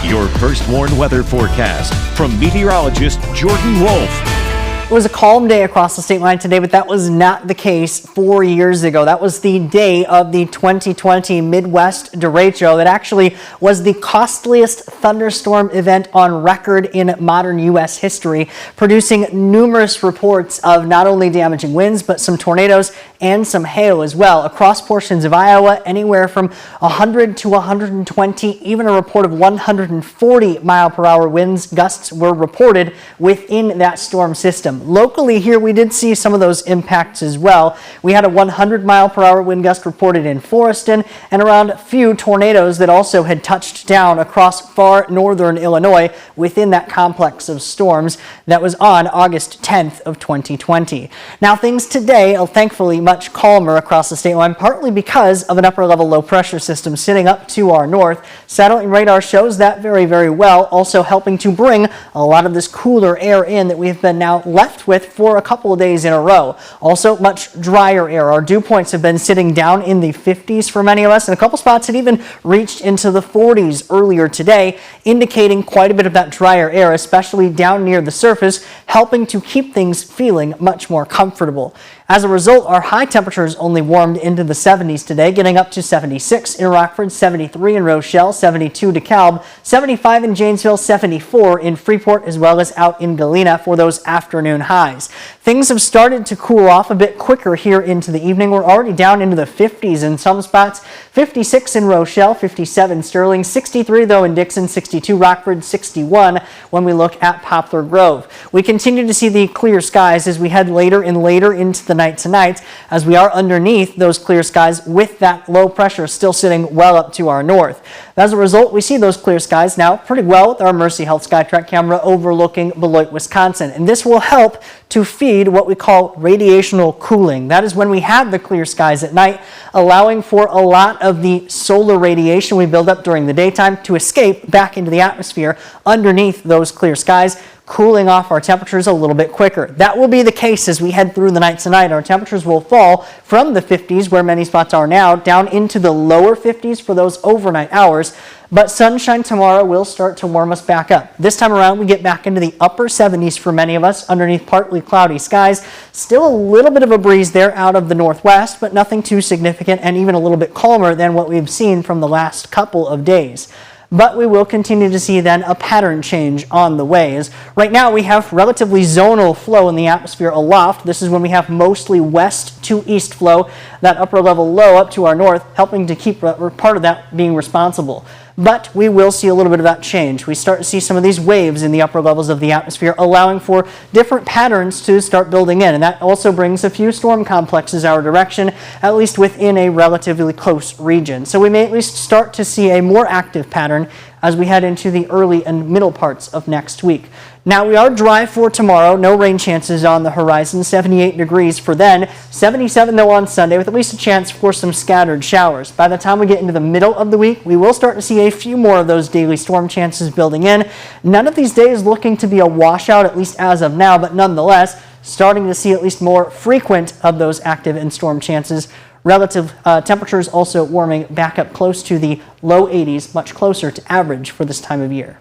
Your first warn weather forecast from meteorologist Jordan Wolfe. It was a calm day across the state line today, but that was not the case 4 years ago. That was the day of the 2020 Midwest derecho. That actually was the costliest thunderstorm event on record in modern U.S. history, producing numerous reports of not only damaging winds, but some tornadoes and some hail as well. Across portions of Iowa, anywhere from 100 to 120, even a report of 140 mile-per-hour winds gusts were reported within that storm system. Locally here, we did see some of those impacts as well. We had a 100 mile-per-hour wind gust reported in Foreston, and around a few tornadoes that also had touched down across far northern Illinois within that complex of storms that was on August 10th of 2020. Now things today are thankfully much calmer across the state line, partly because of an upper level low pressure system sitting up to our north. Satellite radar shows that very, very well, also helping to bring a lot of this cooler air in that we've been now left with for a couple of days in a row. Also much drier air. Our dew points have been sitting down in the 50s for many of us, and a couple spots had even reached into the 40s earlier today, indicating quite a bit of that drier air, especially down near the surface, helping to keep things feeling much more comfortable. As a result, our high temperatures only warmed into the 70s today, getting up to 76 in Rockford, 73 in Rochelle, 72 DeKalb, 75 in Janesville, 74 in Freeport, as well as out in Galena for those afternoon highs. Things have started to cool off a bit quicker here into the evening. We're already down into the 50s in some spots, 56 in Rochelle, 57 Sterling, 63 though in Dixon, 62 Rockford, 61 when we look at Poplar Grove. We continue to see the clear skies as we head later and later into the night tonight, as we are underneath those clear skies with that low pressure still sitting well up to our north. As a result, we see those clear skies now pretty well with our Mercy Health SkyTrack camera overlooking Beloit, Wisconsin. And this will help to feed what we call radiational cooling. That is when we have the clear skies at night, allowing for a lot of the solar radiation we build up during the daytime to escape back into the atmosphere underneath those clear skies, cooling off our temperatures a little bit quicker. That will be the case as we head through the night tonight. Our temperatures will fall from the 50s, where many spots are now, down into the lower 50s for those overnight hours. But sunshine tomorrow will start to warm us back up. This time around, we get back into the upper 70s for many of us underneath partly cloudy skies. Still a little bit of a breeze there out of the northwest, but nothing too significant, and even a little bit calmer than what we've seen from the last couple of days. But we will continue to see then a pattern change on the way. As right now we have relatively zonal flow in the atmosphere aloft. This is when we have mostly west to east flow, that upper level low up to our north, helping to keep part of that being responsible. But we will see a little bit of that change. We start to see some of these waves in the upper levels of the atmosphere, allowing for different patterns to start building in. And that also brings a few storm complexes our direction, at least within a relatively close region. So we may at least start to see a more active pattern as we head into the early and middle parts of next week. Now we are dry for tomorrow, no rain chances on the horizon, 78 degrees for then, 77 though on Sunday with at least a chance for some scattered showers. By the time we get into the middle of the week, we will start to see a few more of those daily storm chances building in. None of these days looking to be a washout, at least as of now, but nonetheless, starting to see at least more frequent of those active and storm chances. Relative temperatures also warming back up close to the low 80s, much closer to average for this time of year.